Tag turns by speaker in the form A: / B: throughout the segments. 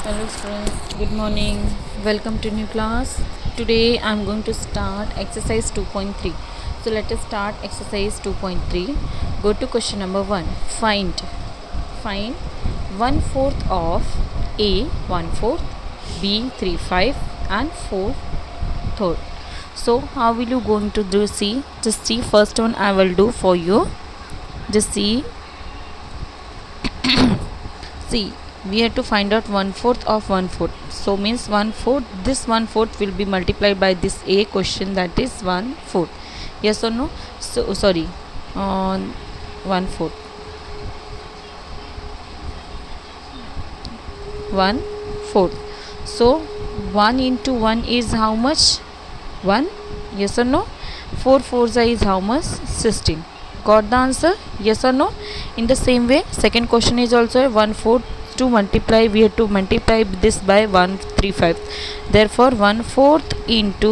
A: Hello students, good morning. Welcome to new class. Today I am going to start exercise 2.3. So let us start exercise 2.3. Go to question number 1. Find 1/4 of A 1/4, B 3/5 and 4/3. So how will you going to do? Just see first one I will do for you. Just see, we have to find out 1/4 of 1/4. So means 1/4, this 1/4 will be multiplied by this A question, that is 1/4. Yes or no? So sorry, 1/4. 1/4. So 1 into 1 is how much? 1. Yes or no? 4 fours is how much? 16. Got the answer? Yes or no? In the same way, second question is also 1/4. To multiply, we have to multiply this by 1/3/5. Therefore 1/4 into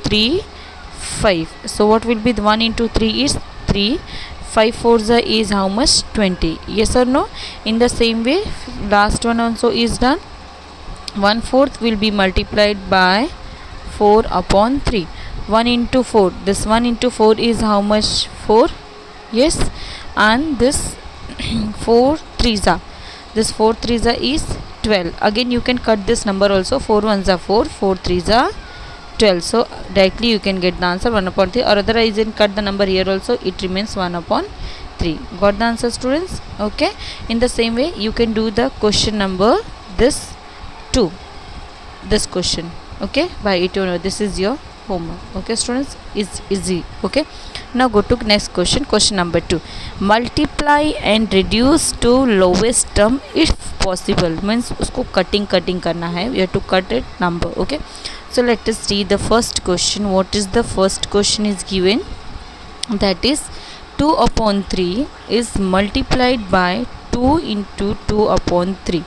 A: 3 5. So what will be the 1 into 3 is 3. 5 fours is how much? 20. Yes or no? In the same way, last one also is done. 1/4 will be multiplied by 4 upon 3. 1 into 4, this 1 into 4 is how much? 4. Yes, and this 4 threes are, this 4 threes are is 12. Again you can cut this number also. 4 ones are 4, 4 threes are 12. So directly you can get the answer 1 upon 3, or otherwise you can cut the number here also, it remains 1 upon 3. Got the answer students? Okay, in the same way you can do the question number this 2, this question. Okay, by it you know, this is your homework. Okay students, is easy. Okay, now go to next question. Question number 2. Multiply and reduce to lowest term if possible. Means usko cutting करना है. You have to cut it number. Okay, so let us see the first question. What is the first question is given? That is 2 upon 3 is multiplied by 2 into 2 upon 3.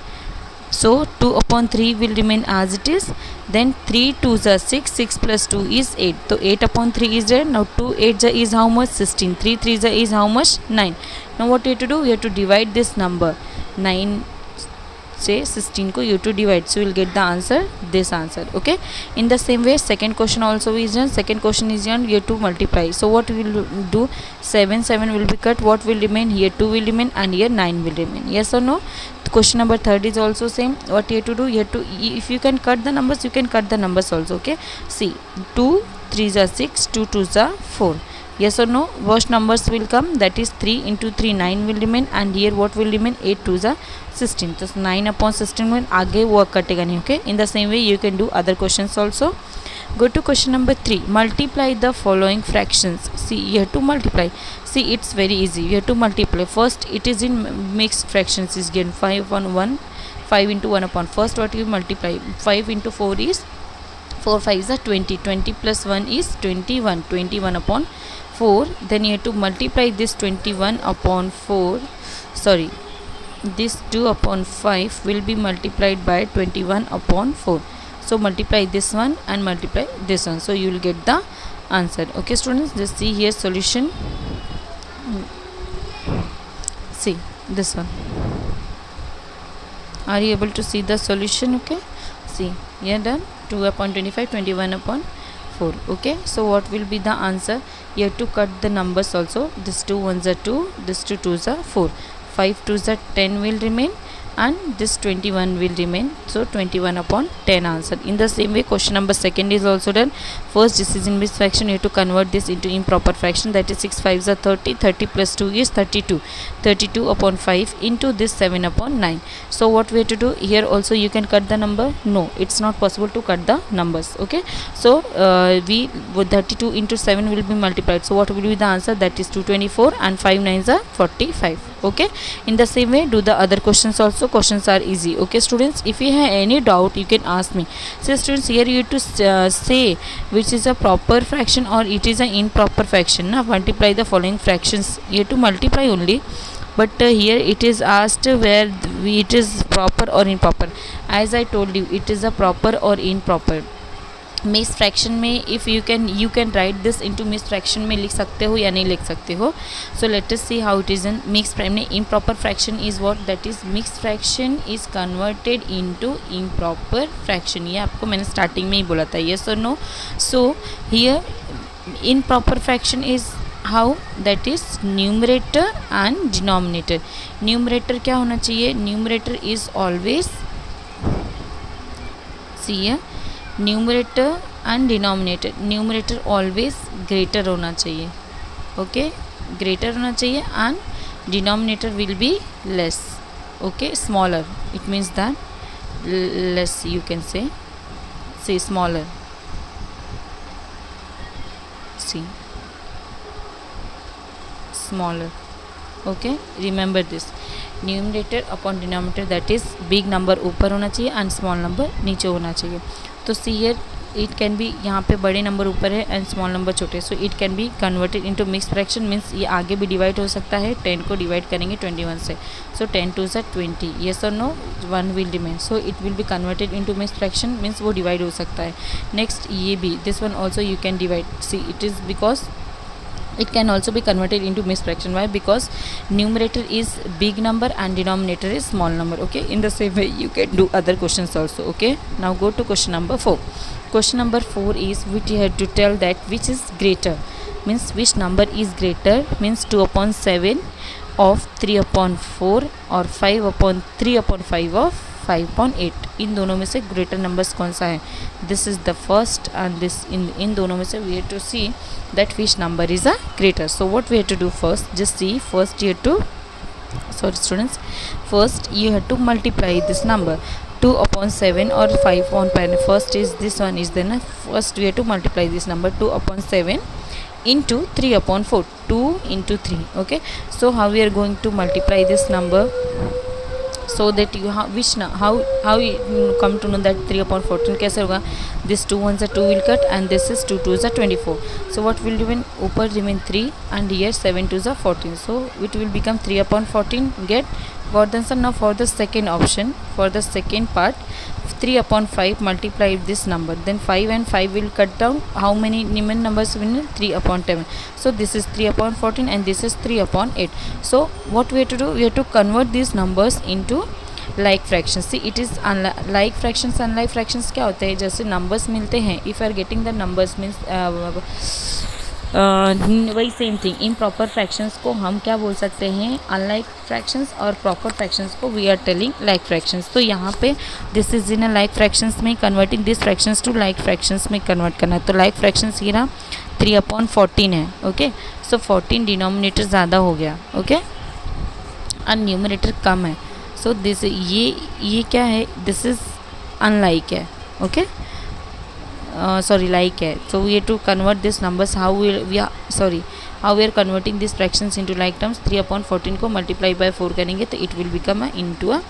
A: So 2 upon 3 will remain as it is. Then 3 2s are 6, 6 plus 2 is 8. So 8 upon 3 is there. Now 2 8s is how much? 16. 3 3s is how much? 9. Now what you have to do? You have to divide this number. 9 say 16 ko you have to divide, so you will get the answer, this answer. Okay, in the same way second question also is done. Second question is done, you have to multiply. So what we will do? 7 7 will be cut. What will remain? Here 2 will remain and here 9 will remain. Yes or no? Question number third is also same. What you have to do? You have to, if you can cut the numbers, you can cut the numbers also. Okay, see, 2 3s are 6, 2 2s are 4. Yes or no? Worst numbers will come, that is 3 into 3 9 will remain, and here what will remain? 8 2s are 16. So 9 upon 16 will आगे work कटेगा नहीं. Okay, in the same way you can do other questions also. Go to question number 3. Multiply the following fractions. See, you have to multiply. See, it's very easy. You have to multiply. First it is in mixed fractions is given 5 upon 1, 5 into 1 upon. First what you multiply? 5 into 4 is 4 5s are 20. 20 plus 1 is 21. 21 upon 4. Then you have to multiply this 21 upon 4. Sorry, this 2 upon 5 will be multiplied by 21 upon 4. So multiply this one and multiply this one, so you will get the answer. Okay students, just see here solution. See this one. Are you able to see the solution? Okay, see here done. 2 upon 25, 21 upon 4. Okay, so what will be the answer? You have to cut the numbers also. This 2 ones are 2, this 2 2s are 4, 5 2s are 10 will remain, and this 21 will remain. So 21 upon 10 answer. In the same way question number second is also done. First, this is in mixed fraction, you have to convert this into improper fraction, that is 6 5s are 30, 30 plus 2 is 32, 32 upon 5 into this 7 upon 9. So what we have to do here also, you can cut the number. No, it's not possible to cut the numbers. Okay, so we with 32 into 7 will be multiplied. So what will be the answer? That is 224, and 5 9s are 45. Okay, in the same way do the other questions also. Questions are easy. Okay students, if you have any doubt you can ask me. So students, here you have to say which is a proper fraction or it is an improper fraction. Now multiply the following fractions. You have to multiply only, but here it is asked where it is proper or improper. As I told you, it is a proper or improper. Mix fraction में if you can write this into mix fraction में लिख सकते हो या नहीं लिख सकते हो. So let us see how it is in mix fraction. Improper fraction is what, that is mix fraction is converted into improper fraction. ये आपको मैंने स्टार्टिंग में ही बोला था, यस और no. So here improper fraction is how, that is numerator and denominator. Numerator क्या होना चाहिए, numerator is always, see numerator and denominator, numerator always greater होना चाहिए. ओके, ग्रेटर होना चाहिए and denominator will be less. Okay, smaller, it means that less you can say smaller. See smaller. Okay, remember this, numerator upon denominator, that is big number ऊपर होना चाहिए and small number नीचे होना चाहिए. तो see here it can be, यहाँ पे बड़े नंबर ऊपर है एंड स्मॉल नंबर छोटे. So it can be converted into mix fraction, means ये आगे भी डिवाइड हो सकता है. 10 को डिवाइड करेंगे 21 से, सो 10 2 ज़ा 20, येस और no, 1 will remain. So it will be converted into mix fraction, means वो डिवाइड हो सकता है. नेक्स्ट ये भी, this one also you can divide. See it is because it can also be converted into mixed fraction. Why? Because numerator is big number and denominator is small number. Okay, in the same way you can do other questions also. Okay, now go to question number 4. Question number 4 is, which you have to tell that which is greater, means which number is greater, means 2 upon 7 of 3 upon 4 or 5 upon 3 upon 5 of 5 upon 8. इन दोनों में से greater numbers कौन सा है, this is the first and this, इन दोनों में से we have to see that which number is a greater. So what we have to do first, just see, first you have to, sorry students, first you have to multiply this number 2 upon 7 or 5 upon 5. First is this one is then first we have to multiply this number 2 upon 7 into 3 upon 4, 2 into 3. Okay, so how we are going to multiply this number, so that you how you come to know that 3 upon 14 कैसे होगा. this 2 ones are 2 will cut and this is 2 2s are 24. so what will remain, ऊपर remain 3 and here 7 2s are 14. so it will become 3 upon 14. got the answer. Now for the second option, for the second part, 3 upon 5 multiply this number, then 5 and 5 will cut down. how many remaining numbers will 3 upon 7. so this is 3 upon 14 and this is 3 upon 8. so what we have to do, we have to convert these numbers into like fraction. See it is like fractions. Unlike fractions क्या होते हैं, जैसे numbers मिलते हैं, if are getting the numbers means वही same thing. Improper fractions को हम क्या बोल सकते हैं, अनलाइक फ्रैक्शंस, और प्रॉपर फ्रैक्शंस को we are telling like fractions. तो यहाँ पे this is in a like fractions में converting this fractions to like fractions में कन्वर्ट करना है. तो लाइक फ्रैक्शंस ये रहा 3 upon 14 है. ओके, सो 14 डिनोमिनेटर ज़्यादा हो गया. ओके, और न्यूमरेटर कम है. सो दिस ये क्या है, दिस इज़ अनलाइक है. ओके, sorry like है. so we have to convert this numbers, how we are converting these fractions into like terms. 3 upon 14 को multiply by 4 करेंगे तो it will become into a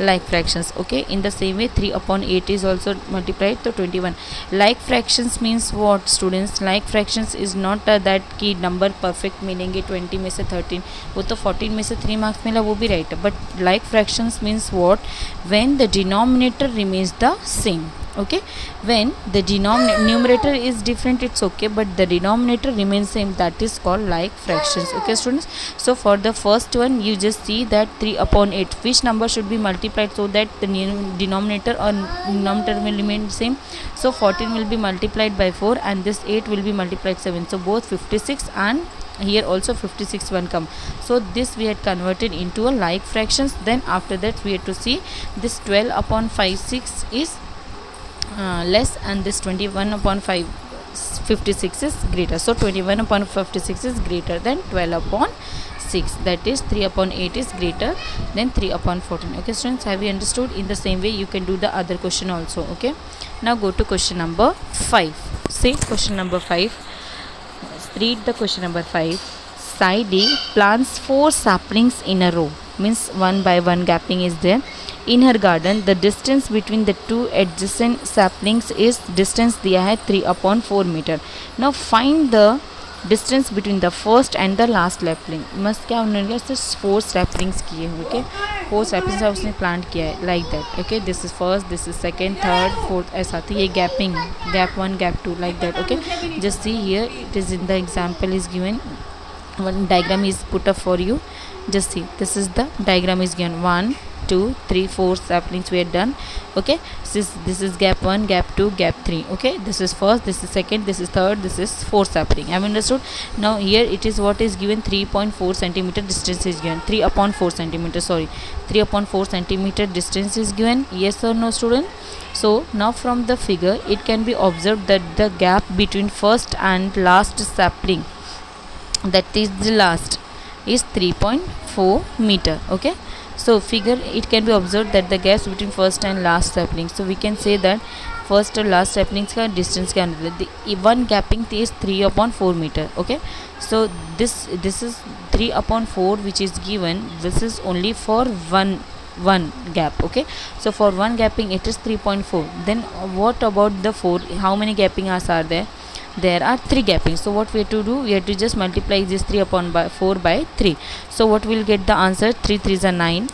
A: like fractions. okay, in the same way 3 upon 8 is also multiplied तो 21. like fractions means what students, like fractions is not that कि number perfect मिलेंगे 20 में से 13, वो तो 14 में से 3 marks मिला, वो भी right है. but like fractions means what, when the denominator remains the same. okay, when the numerator is different it's okay, but the denominator remains same, that is called like fractions. okay students, so for the first one you just see that 3 upon 8, which number should be multiplied so that the denominator or numerator will remain same. so 14 will be multiplied by 4 and this 8 will be multiplied 7, so both 56 and here also 56 one come. so this we had converted into a like fractions. then after that we have to see this 12 upon 5 6 is less and this 21 upon 56 is greater. so 21 upon 56 is greater than 12 upon 6, that is 3 upon 8 is greater than 3 upon 14. okay students, have you understood? in the same way you can do the other question also. okay, now go to question number 5. see question number 5, read the question number 5. Saidi plants 4 saplings in a row, means one by one gapping is there in her garden. the distance between the two adjacent saplings is, distance दिया है 3 upon 4 meter. now find the distance between the first and the last lapping. मस्त क्या उन्होंने सिर्फ 4 स्टेपलिंग्स किए हैं, okay 4 स्टेपलिंग्स उसने plant किया है like that, okay this is first, this is second, third, fourth, ऐसा। तो ये gapping, gap 1, gap 2 like that, okay just see here it is in the example is given, one diagram is put up for you, just see this is the diagram is given 1 2 3 4 saplings we are done, okay this is gap 1, gap 2, gap 3, okay this is first, this is second, this is third, this is fourth sapling. Have you understood? Now here it is what is given, 3.4 centimeter distance is given, 3 upon 4 centimeter, sorry 3 upon 4 centimeter distance is given, yes or no student? So now from the figure it can be observed that the gap between first and last sapling, that is the last, is 3.4 meter, okay so figure it can be observed that the gaps between first and last sapling, so we can say that first और last saplings का distance क्या होता है, the one gapping is 3 upon 4 meter, okay so this is 3 upon 4 which is given, this is only for one gap, okay so for one gapping it is 3.4, then what about the 4, how many gapping hours are there? There are 3 gappings, so what we have to do, we have to just multiply this 3 upon 4 by 3, so what will get the answer, 3 3s are 9,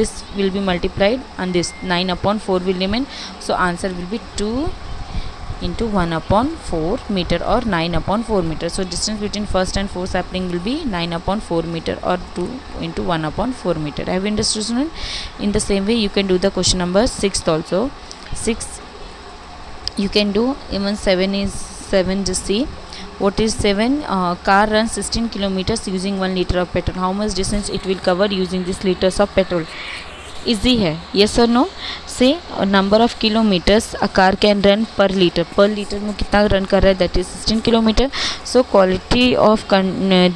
A: this will be multiplied and this 9 upon 4 will remain, so answer will be 2 into 1 upon 4 meter or 9 upon 4 meter, so distance between first and fourth sapling will be 9 upon 4 meter or 2 into 1 upon 4 meter. Have you understood student? In the same way you can do the question number 6 also. 6 you can do, even 7 is 7, just see what is 7, car runs 16 kilometers using 1 liter of petrol, how much distance it will cover using this liters of petrol? Easy है, yes or no? Say number of kilometers a car can run per liter में कितना run कर रहा है, that is 16 kilometer, so quality of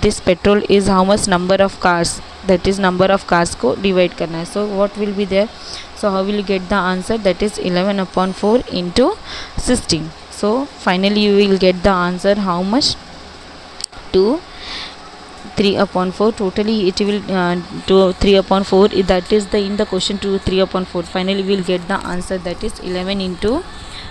A: this petrol is how much number of cars, that is number of cars को divide करना है, so what will be there, so how will you get the answer, that is 11 upon 4 into 16, so finally you will get the answer how much, 2 3 upon 4, totally it will to 3 upon 4, that is the in the question to 3 upon 4, finally we will get the answer, that is 11 into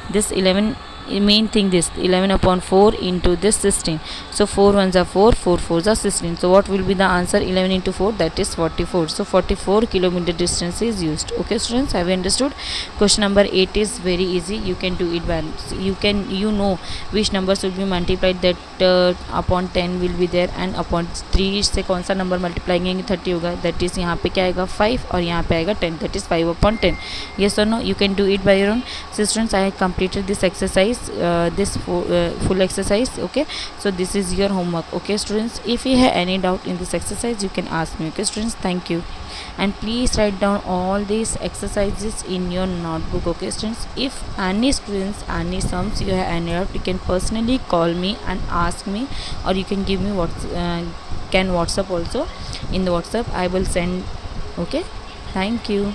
A: this 11, main thing this 11 upon 4 into this 16, so 4 ones are 4, 4 fours are 16, so what will be the answer, 11 into 4, that is 44, so 44 kilometer distance is used, okay students, have you understood? Question number 8 is very easy, you can do it by, you know which numbers will be multiplied, that upon 10 will be there and upon 3 से कौन सा number multiply करेंगे 30 होगा, that is यहाँ पे क्या आएगा 5 और यहाँ पे आएगा 10, that is 5 upon 10, yes or no? You can do it by your own. So students, I have completed this exercise, this full exercise, okay so this is your homework, okay students, if you have any doubt in this exercise you can ask me, okay students, thank you, and please write down all these exercises in your notebook, okay students. If any students any sums you have any doubt, you can personally call me and ask me, or you can give me WhatsApp also, in the WhatsApp I will send, okay thank you.